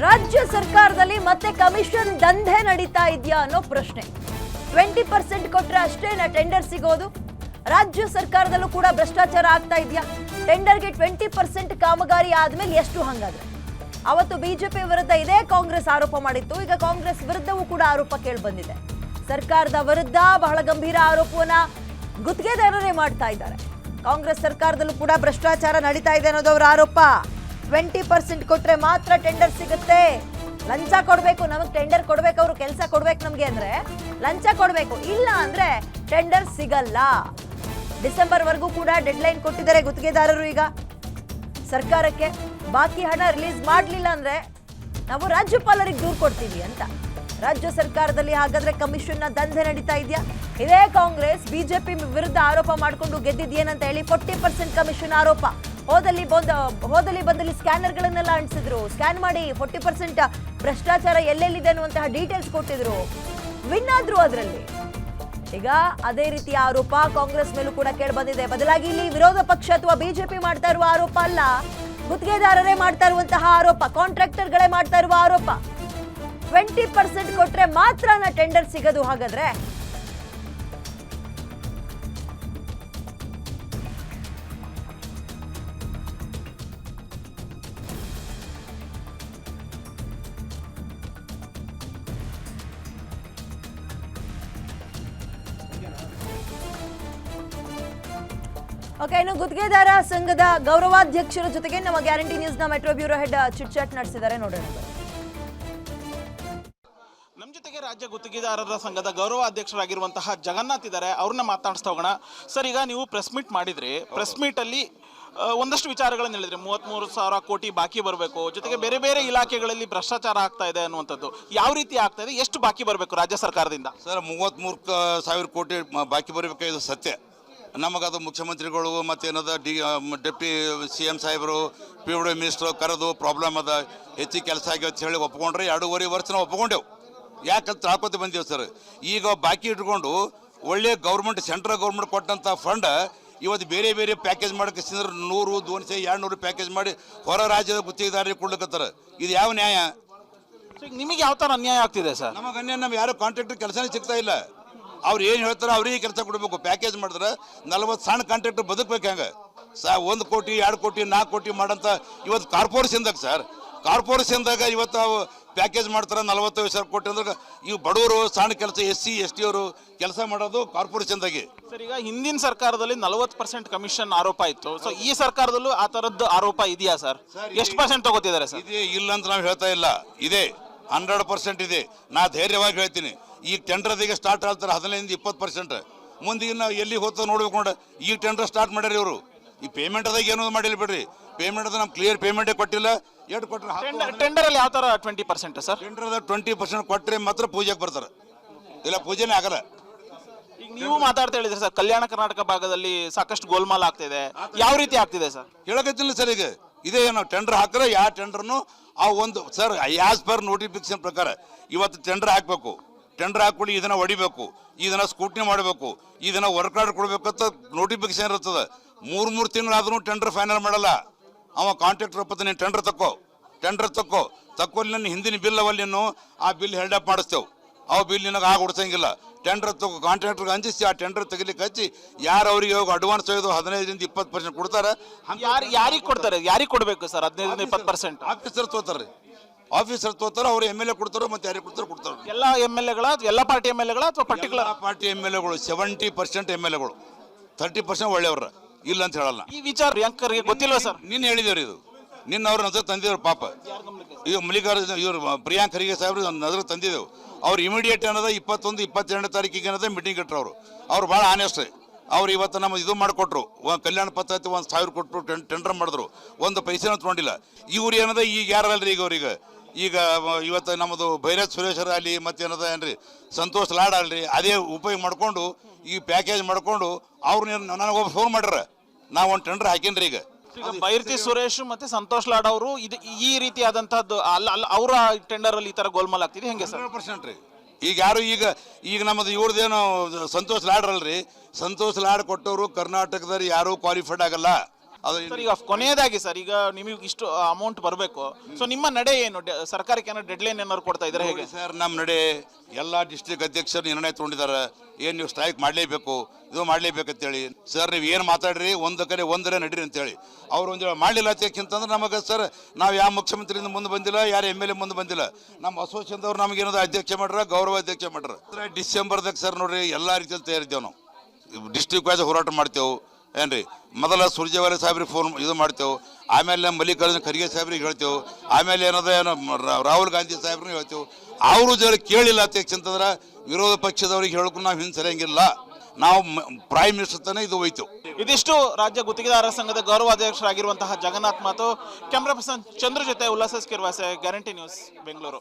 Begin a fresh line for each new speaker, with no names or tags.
ರಾಜ್ಯ ಸರ್ಕಾರದಲ್ಲಿ ಮತ್ತೆ ಕಮಿಷನ್ ದಂಧೆ ನಡೀತಾ ಇದೆಯಾ ಅನ್ನೋ ಪ್ರಶ್ನೆ. 20% ಕೊಟ್ರೆ ಅಷ್ಟೇನಾ ಟೆಂಡರ್ ಸಿಗೋದು? ರಾಜ್ಯ ಸರ್ಕಾರದಲ್ಲೂ ಕೂಡ ಭ್ರಷ್ಟಾಚಾರ ಆಗ್ತಾ ಇದೆಯಾ? ಟೆಂಡರ್ಗೆ 20% ಕಾಮಗಾರಿ ಆದ್ಮೇಲೆ ಎಷ್ಟು ಹಂಗಾದ್ರೆ? ಅವತ್ತು ಬಿಜೆಪಿ ವಿರುದ್ಧ ಇದೇ ಕಾಂಗ್ರೆಸ್ ಆರೋಪ ಮಾಡಿತ್ತು. ಈಗ ಕಾಂಗ್ರೆಸ್ ವಿರುದ್ಧವೂ ಕೂಡ ಆರೋಪ ಕೇಳಿ ಬಂದಿದೆ. ಸರ್ಕಾರದ ವಿರುದ್ಧ ಬಹಳ ಗಂಭೀರ ಆರೋಪವನ್ನ ಗುತ್ತಿಗೆದಾರರೇ ಮಾಡ್ತಾ ಇದ್ದಾರೆ. ಕಾಂಗ್ರೆಸ್ ಸರ್ಕಾರದಲ್ಲೂ ಕೂಡ ಭ್ರಷ್ಟಾಚಾರ ನಡೀತಾ ಇದೆ ಅನ್ನೋದು ಅವರ ಆರೋಪ. 20% ಕೊಟ್ರೆ ಮಾತ್ರ ಟೆಂಡರ್ ಸಿಗುತ್ತೆ. ಲಂಚ ಕೊಡಬೇಕು, ನಮಗೆ ಟೆಂಡರ್ ಕೊಡ್ಬೇಕು, ಅವರು ಕೆಲಸ ಕೊಡ್ಬೇಕು ನಮಗೆ ಅಂದ್ರೆ ಲಂಚ ಕೊಡಬೇಕು, ಇಲ್ಲ ಅಂದ್ರೆ ಟೆಂಡರ್ ಸಿಗಲ್ಲ. ಡಿಸೆಂಬರ್ ವರೆಗೂ ಕೂಡ ಡೆಡ್ಲೈನ್ ಕೊಟ್ಟಿದ್ದಾರೆ ಗುತ್ತಿಗೆದಾರರು. ಈಗ ಸರ್ಕಾರಕ್ಕೆ ಬಾಕಿ ಹಣ ರಿಲೀಸ್ ಮಾಡಲಿಲ್ಲ ಅಂದ್ರೆ ನಾವು ರಾಜ್ಯಪಾಲರಿಗೆ ದೂರು ಕೊಡ್ತೀವಿ ಅಂತ. ರಾಜ್ಯ ಸರ್ಕಾರದಲ್ಲಿ ಹಾಗಾದ್ರೆ ಕಮಿಷನ್ ನ ದಂಧೆ ನಡೀತಾ ಇದೆಯಾ? ಇದೇ ಕಾಂಗ್ರೆಸ್ ಬಿಜೆಪಿ ವಿರುದ್ಧ ಆರೋಪ ಮಾಡಿಕೊಂಡು ಗೆದ್ದಿದ್ದೇನಂತ ಹೇಳಿ 40% ಕಮಿಷನ್ ಆರೋಪ. ಹೋದಲ್ಲಿ ಬಂದಲ್ಲಿ ಸ್ಕ್ಯಾನರ್ಗಳನ್ನೆಲ್ಲ ಅಂಟಿಸಿದ್ರು. ಸ್ಕ್ಯಾನ್ ಮಾಡಿ 40% ಭ್ರಷ್ಟಾಚಾರ ಎಲ್ಲೆಲ್ಲಿದೆ ಅನ್ನುವಂತಹ ಡೀಟೇಲ್ಸ್ ಕೊಟ್ಟಿದ್ರು. ವಿನ್ ಆದ್ರು ಅದರಲ್ಲಿ. ಈಗ ಅದೇ ರೀತಿಯ ಆರೋಪ ಕಾಂಗ್ರೆಸ್ ಮೇಲೂ ಕೂಡ ಕೇಳಿ ಬಂದಿದೆ. ಬದಲಾಗಿ ಇಲ್ಲಿ ವಿರೋಧ ಪಕ್ಷ ಅಥವಾ ಬಿಜೆಪಿ ಮಾಡ್ತಾ ಇರುವ ಆರೋಪ ಅಲ್ಲ, ಗುತ್ತಿಗೆದಾರರೇ ಮಾಡ್ತಾ ಇರುವಂತಹ ಆರೋಪ, ಕಾಂಟ್ರಾಕ್ಟರ್ಗಳೇ ಮಾಡ್ತಾ ಇರುವ ಆರೋಪ. 20% ಕೊಟ್ರೆ ಮಾತ್ರ ಟೆಂಡರ್ ಸಿಗೋದು ಹಾಗಾದ್ರೆ? ಓಕೆ, ಇನ್ನು ಗುತ್ತಿಗೆದಾರ ಸಂಘದ ಗೌರವಾಧ್ಯಕ್ಷರ ಜೊತೆಗೆ ನಮ್ಮ ಗ್ಯಾರಂಟಿ ನ್ಯೂಸ್ ನ ಮೆಟ್ರೋ ಬ್ಯೂರೋ ಹೆಡ್ ಚಿಟ್ ನಡೆಸಿದ್ದಾರೆ, ನೋಡೋಣ.
ನಮ್ಮ ಜೊತೆಗೆ ರಾಜ್ಯ ಗುತ್ತಿಗೆದಾರರ ಸಂಘದ ಗೌರವಾಧ್ಯಕ್ಷರಾಗಿರುವಂತಹ ಜಗನ್ನಾಥ್ ಇದ್ದಾರೆ. ಅವ್ರನ್ನ ಮಾತಾಡಿಸ್ತಾ ಹೋಗೋಣ. ಸರ್, ಈಗ ನೀವು ಪ್ರೆಸ್ ಮೀಟ್ ಮಾಡಿದ್ರಿ. ಪ್ರೆಸ್ ಮೀಟ್ ಅಲ್ಲಿ ಒಂದಷ್ಟು ವಿಚಾರಗಳನ್ನು ಹೇಳಿದ್ರಿ. 33,000 ಕೋಟಿ ಬಾಕಿ ಬರಬೇಕು, ಜೊತೆಗೆ ಬೇರೆ ಬೇರೆ ಇಲಾಖೆಗಳಲ್ಲಿ ಭ್ರಷ್ಟಾಚಾರ ಆಗ್ತಾ ಇದೆ ಅನ್ನುವಂಥದ್ದು. ಯಾವ ರೀತಿ ಆಗ್ತಾ ಇದೆ, ಎಷ್ಟು ಬಾಕಿ ಬರಬೇಕು ರಾಜ್ಯ ಸರ್ಕಾರದಿಂದ?
ಸರ್, 33,000 ಕೋಟಿ ಬಾಕಿ ಬರಬೇಕಾಗಿದ್ದು ಸತ್ಯ. ನಮಗದು ಮುಖ್ಯಮಂತ್ರಿಗಳು ಮತ್ತೇನದ ಡೆಪ್ಟಿ CM ಸಾಹೇಬರು, PWD ಮಿನಿಸ್ಟ್ರು ಕರೆದು ಪ್ರಾಬ್ಲಮ್ ಅದ, ಹೆಚ್ಚಿಗೆ ಕೆಲಸ ಆಗ್ಯಾವ ಅಂತ ಹೇಳಿ ಒಪ್ಕೊಂಡ್ರೆ 2.5 ವರ್ಷ ನಾವು ಒಪ್ಕೊಂಡೆವು. ಯಾಕಂತ ತಾಳ್ಕೊತ ಬಂದೀವಿ ಸರ್. ಈಗ ಬಾಕಿ ಇಟ್ಕೊಂಡು ಒಳ್ಳೆ ಗೌರ್ಮೆಂಟ್, ಸೆಂಟ್ರಲ್ ಗೌರ್ಮೆಂಟ್ ಕೊಟ್ಟಂಥ ಫಂಡ್ ಇವತ್ತು ಬೇರೆ ಬೇರೆ ಪ್ಯಾಕೇಜ್ ಮಾಡಕ್ಕೆ 100, 200, 200 ಪ್ಯಾಕೇಜ್ ಮಾಡಿ ಹೊರ ರಾಜ್ಯದ ಗುತ್ತಿಗೆದಾರರಿಗೆ ಕೊಡ್ಲಿಕ್ಕತ್ತಾರ. ಇದು ಯಾವ ನ್ಯಾಯ?
ನಿಮಗೆ ಯಾವ ಥರ ಅನ್ಯಾಯ ಆಗ್ತಿದೆ ಸರ್?
ನಮಗೆ ಅನ್ಯಾಯ. ನಮ್ಗೆ ಯಾರು ಕಾಂಟ್ರಾಕ್ಟರ್ ಕೆಲಸನೇ ಸಿಗ್ತಾ ಇಲ್ಲ. ಅವ್ರು ಏನು ಹೇಳ್ತಾರೆ ಅವ್ರಿಗೆ ಕೆಲಸ ಕೊಡಬೇಕು. ಪ್ಯಾಕೇಜ್ ಮಾಡಿದ್ರೆ 40 ಸಣ್ಣ ಕಾಂಟ್ರಾಕ್ಟರ್ ಬದುಕಬೇಕು. ಹೆಂಗೆ 1 ಕೋಟಿ 2 ಕೋಟಿ 4 ಕೋಟಿ ಮಾಡಂತ ಇವತ್ತು ಕಾರ್ಪೊರೇಷನ್ದಾಗ ಸರ್, ಕಾರ್ಪೊರೇಷನ್ದಾಗ ಇವತ್ತು ಪ್ಯಾಕೇಜ್ ಮಾಡ್ತಾರೆ 45,000 ಕೋಟಿ ಅಂದ್ರೆ ಇವು ಬಡವರು ಸಣ್ಣ ಕೆಲಸ SC ST ಅವರು ಕೆಲಸ ಮಾಡೋದು ಕಾರ್ಪೊರೇಷನ್ದಾಗೆ.
ಸರ್, ಈಗ ಹಿಂದಿನ ಸರ್ಕಾರದಲ್ಲಿ 40% ಕಮಿಷನ್ ಆರೋಪ ಇತ್ತು. ಸೊ ಈ ಸರ್ಕಾರದಲ್ಲೂ ಆ ಥರದ್ದು ಆರೋಪ ಇದೆಯಾ ಸರ್? ಎಷ್ಟು % ತಗೋತಿದ್ದಾರೆ ಸರ್?
ಇದೆ, ಇಲ್ಲ ಅಂತ ನಾವು ಹೇಳ್ತಾ ಇಲ್ಲ. ಇದೆ, 100% ಇದೆ. ನಾ ಧೈರ್ಯವಾಗಿ ಹೇಳ್ತೀನಿ. ಈಗ ಟೆಂಡರ್ದಿಗೆ ಸ್ಟಾರ್ಟ್ ಆಗ್ತಾರೆ 15-20%. ಮುಂದಿನ ಎಲ್ಲಿ ಹೋಗ್ತಾ ನೋಡ್ಬೇಕು ನೋಡ. ಈಗ ಟೆಂಡರ್ ಸ್ಟಾರ್ಟ್ ಮಾಡ್ಯಾರ ಇವರು. ಈ ಪೇಮೆಂಟ್ ಅದಾಗ ಏನೋ ಮಾಡಿಲ್ಲ ಬಿಡ್ರಿ. ಪೇಮೆಂಟ್ ಅದ ನಮ್ಗೆ ಕ್ಲಿಯರ್ ಪೇಮೆಂಟೇ ಕೊಟ್ಟಿಲ್ಲ. ಎಷ್ಟು ಕೊಟ್ಟರೆ
ಟೆಂಡರ್ ಅಲ್ಲಿ ಯಾವ ಥರ 20% ಸರ್?
ಟೆಂಡರ್ದಾಗ 20% ಕೊಟ್ಟರೆ ಮಾತ್ರ ಪೂಜೆಗೆ ಬರ್ತಾರೆ, ಇಲ್ಲ ಪೂಜೆನೇ ಆಗಲ್ಲ.
ಈಗ ನೀವು ಮಾತಾಡ್ತಾ ಹೇಳಿದ್ರಿ ಸರ್, ಕಲ್ಯಾಣ ಕರ್ನಾಟಕ ಭಾಗದಲ್ಲಿ ಸಾಕಷ್ಟು ಗೋಲ್ಮಾಲ್ ಆಗ್ತಿದೆ. ಯಾವ ರೀತಿ ಆಗ್ತಿದೆ ಸರ್?
ಹೇಳಕತ್ತಿಲ್ಲ ಸರ್. ಈಗ ಇದೇ ಏನೋ ಟೆಂಡರ್ ಹಾಕಿದ್ರೆ ಯಾವ ಟೆಂಡರ್ನು ಆ ಒಂದು ಸರ್ ಆಸ್ ಪರ್ ನೋಟಿಫಿಕೇಶನ್ ಪ್ರಕಾರ ಇವತ್ತು ಟೆಂಡರ್ ಹಾಕಬೇಕು. ಟೆಂಡರ್ ಹಾಕ್ಬಿಟ್ಟು ಇದನ್ನ ಹೊಡಿಬೇಕು, ಇದನ್ನ ಸ್ಕೂಟ್ನಿ ಮಾಡಬೇಕು, ಇದನ್ನ ವರ್ಕ್ ಆರ್ಡರ್ ಕೊಡ್ಬೇಕಂತ ನೋಟಿಫಿಕೇಶನ್ ಇರ್ತದೆ. 3 ತಿಂಗಳಾದ್ರೂ ಟೆಂಡರ್ ಫೈನಲ್ ಮಾಡಲ್ಲ ಅವ. ಕಾಂಟ್ರಾಕ್ಟರ್ ಒಪ್ಪತ್ತ ನೀನು ಟೆಂಡರ್ ತಕ್ಕೋಲಿ ನನ್ನ ಹಿಂದಿನ ಬಿಲ್ ಅವಲ್ಲಿನು ಆ ಬಿಲ್ ಹೆಲ್ಡ್ ಅಪ್ ಮಾಡಿಸ್ತೇವೆ. ಅವು ಬಿಲ್ ನಿನಗೆ ಹುಡ್ಸಂಗಿಲ್ಲ. ಟೆಂಡರ್ ತಗೋ, ಕಾಂಟ್ರಾಕ್ಟರ್ಗೆ ಹಂಚಿಸಿ ಆ ಟೆಂಡರ್ ತೆಗಿಲಿಕ್ಕೆ ಹಚ್ಚಿ ಯಾರು ಅವ್ರಿಗೆ ಹೋಗಿ ಅಡ್ವಾನ್ಸ್ ಒಯ್ದು 15-20% ಕೊಡ್ತಾರೆ.
ಯಾರಿಗೆ ಕೊಡ್ತಾರೆ? ಯಾರಿಗೆ ಕೊಡಬೇಕು ಸರ್ 15-20%?
ಆಫೀಸರ್ ತೋತಾರೆ. ಆಫೀಸರ್ ತೋತಾರೆ, ಅವ್ರು MLA ಕೊಡ್ತಾರೋ ಮತ್ತೆ ಯಾರಿಗೆ ಕೊಡ್ತಾರೆ?
ಎಲ್ಲ MLA ಎಲ್ಲ ಪಾರ್ಟಿ MLA ಅಥವಾ ಪರ್ಟಿಕ್ಯುಲರ್
ಪಾರ್ಟಿ MLAಗಳು 70% MLAಗಳು, 30% ಒಳ್ಳೆಯವ್ರ ಇಲ್ಲ ಅಂತ ಹೇಳಲ್ಲ.
ಈ ವಿಚಾರ ಪ್ರಿಯಾಂಕರ್ಗೆ ಗೊತ್ತಿಲ್ವಾ ಸರ್?
ನಿನ್ನ ಹೇಳಿದವ್ರು ಇದು, ನಿನ್ನ ಅವ್ರ ನಜರ್ ತಂದಿದ್ರು ಪಾಪ. ಈಗ ಮಲ್ಲಿಕಾರ್ಜುನ ಇವರು ಪ್ರಿಯಾಂಕ್ ಖರ್ಗೆ ಸಾಹೇಬ್ರು ನಜರ್ ತಂದಿದ್ದೆವು. ಅವ್ರು ಇಮಿಡಿಯೇಟ್ ಏನದ 21-22 ತಾರೀಕಿಗೆ ಏನದ ಮೀಟಿಂಗ್ ಇಟ್ಟರು. ಅವ್ರು ಭಾಳ ಆನೆಸ್ಟ್. ಅವ್ರು ಇವತ್ತು ನಮ್ಮ ಇದು ಮಾಡಿಕೊಟ್ರು, ಒಂದು ಕಲ್ಯಾಣ ಪದ್ಧತಿ 1,000 ಕೊಟ್ಟರು, ಟೆಂಡರ್ ಮಾಡಿದ್ರು, ಒಂದು ಪೈಸೆನೂ ತೊಗೊಂಡಿಲ್ಲ. ಇವ್ರು ಏನದ ಈಗ ಯಾರಲ್ರಿ ಈಗ ಅವ್ರಿಗೆ. ಈಗ ಇವತ್ತು ನಮ್ಮದು ಭೈರತ್ ಸುರೇಶ್ವರ ಅಲ್ಲಿ ಮತ್ತೇನದ ಏನ್ರಿ ಸಂತೋಷ್ ಲಾಡ್ ಅಲ್ರಿ, ಅದೇ ಉಪಯೋಗ ಮಾಡಿಕೊಂಡು ಈ ಪ್ಯಾಕೇಜ್ ಮಾಡಿಕೊಂಡು ಅವ್ರು ನನಗೊಬ್ಬ ಫೋನ್ ಮಾಡ್ಯಾರ, ನಾವು ಒಂದು ಟೆಂಡರ್ ಹಾಕೇನ್ರಿ. ಈಗ
ಬೈರತಿ ಸುರೇಶ್ ಮತ್ತೆ ಸಂತೋಷ್ ಲಾಡ್ ಅವರು ಈ ರೀತಿಯಾದಂತಹದ್ದು ಅವರ ಟೆಂಡರ್ ಅಲ್ಲಿ ಈ ತರ ಗೋಲ್ಮಾಲ್ ಆಗ್ತಿದೆ ಹೆಂಗೆ ಸರ್?
100% ರೀ. ಈಗ ಯಾರು ಈಗ ನಮ್ಮದು ಇವ್ರದ್ದೇನು ಸಂತೋಷ್ ಲಾಡ್ ಅಲ್ರಿ, ಸಂತೋಷ್ ಲಾಡ್ ಕೊಟ್ಟವರು ಕರ್ನಾಟಕದಲ್ಲಿ ಯಾರೂ ಕ್ವಾಲಿಫೈಡ್ ಆಗಲ್ಲ. ಅದು
ಸರ್ ಈಗ ಕೊನೆಯದಾಗಿ ಸರ್ ಈಗ ನಿಮಗೆ ಇಷ್ಟು ಅಮೌಂಟ್ ಬರಬೇಕು ಸೊ ನಿಮ್ಮ ನಡೆ ಏನು ಸರ್ಕಾರಕ್ಕೆ ಏನೋ ಡೆಡ್ಲೈನ್ ಏನಾದ್ರು ಕೊಡ್ತಾ ಇದ್ದಾರೆ ಹೇಗೆ
ಸರ್ ನಮ್ಮ ನಡೆ ಎಲ್ಲ ಡಿಸ್ಟ್ರಿಕ್ಟ್ ಅಧ್ಯಕ್ಷರು ನಿರ್ಣಯ ತೊಗೊಂಡಿದ್ದಾರೆ ಏನು ನೀವು ಸ್ಟ್ರೈಕ್ ಮಾಡಲೇಬೇಕು ಇದು ಮಾಡಲೇಬೇಕಂತೇಳಿ ಸರ್ ನೀವು ಏನು ಮಾತಾಡ್ರಿ ಒಂದರ ನಡೀರಿ ಅಂತೇಳಿ ಅವ್ರು ಒಂದು ಮಾಡಲಿಲ್ಲ ಅಂತಂದ್ರೆ ನಮಗೆ ಸರ್ ನಾವು ಯಾವ ಮುಖ್ಯಮಂತ್ರಿಯಿಂದ ಮುಂದೆ ಬಂದಿಲ್ಲ ಯಾರು MLA ಮುಂದೆ ಬಂದಿಲ್ಲ ನಮ್ಮ ಅಸೋಸಿಯೇಷನ್ದವ್ರು ನಮಗೆ ಏನೋ ಅಧ್ಯಕ್ಷ ಮಾಡ್ರ ಗೌರವ ಅಧ್ಯಕ್ಷ ಮಾಡ್ರ ಡಿಸೆಂಬರ್ದಾಗ ಸರ್ ನೋಡ್ರಿ ಎಲ್ಲ ರೀತಿಯಲ್ಲಿ ತಯಾರಿದ್ದೇವೆ ನಾವು ಡಿಸ್ಟ್ರಿಕ್ಟ್ ವೈಸ್ ಹೋರಾಟ ಮಾಡ್ತೇವೆ ಏನ್ರಿ ಮೊದಲ ಸುರ್ಜೇವಾಲ ಸಾಹೇಬ್ರಿಗೆ ಫೋನ್ ಇದು ಮಾಡ್ತೇವೆ ಆಮೇಲೆ ಮಲ್ಲಿಕಾರ್ಜುನ ಖರ್ಗೆ ಸಾಹೇಬ್ರಿಗೆ ಹೇಳ್ತೇವೆ ಆಮೇಲೆ ಏನೋ ರಾಹುಲ್ ಗಾಂಧಿ ಸಾಹೇಬ್ರಿಗೆ ಹೇಳ್ತೇವೆ ಅವರು ಜನ ಕೇಳಿಲ್ಲ ಅಂತಂದ್ರೆ ವಿರೋಧ ಪಕ್ಷದವ್ರಿಗೆ ಹೇಳಕ್ಕೂ ನಾವು ಹಿಂದೆ ಸರಿಯಂಗಿಲ್ಲ ನಾವು ಪ್ರೈಮ್ ಮಿನಿಸ್ಟರ್ ತಾನೇ ಇದು ಹೋಯ್ತು.
ಇದಿಷ್ಟು ರಾಜ್ಯ ಗುತ್ತಿಗೆದಾರರ ಸಂಘದ ಗೌರವಾಧ್ಯಕ್ಷರಾಗಿರುವಂತಹ ಜಗನ್ನಾಥ್ ಮಾತು. ಕ್ಯಾಮ್ರಾ ಪರ್ಸನ್ ಚಂದ್ರ ಜೊತೆ ಉಲ್ಲಾಸ ಸ್ಕಿರ್ವಾಸೆ, ಗ್ಯಾರಂಟಿ ನ್ಯೂಸ್, ಬೆಂಗಳೂರು.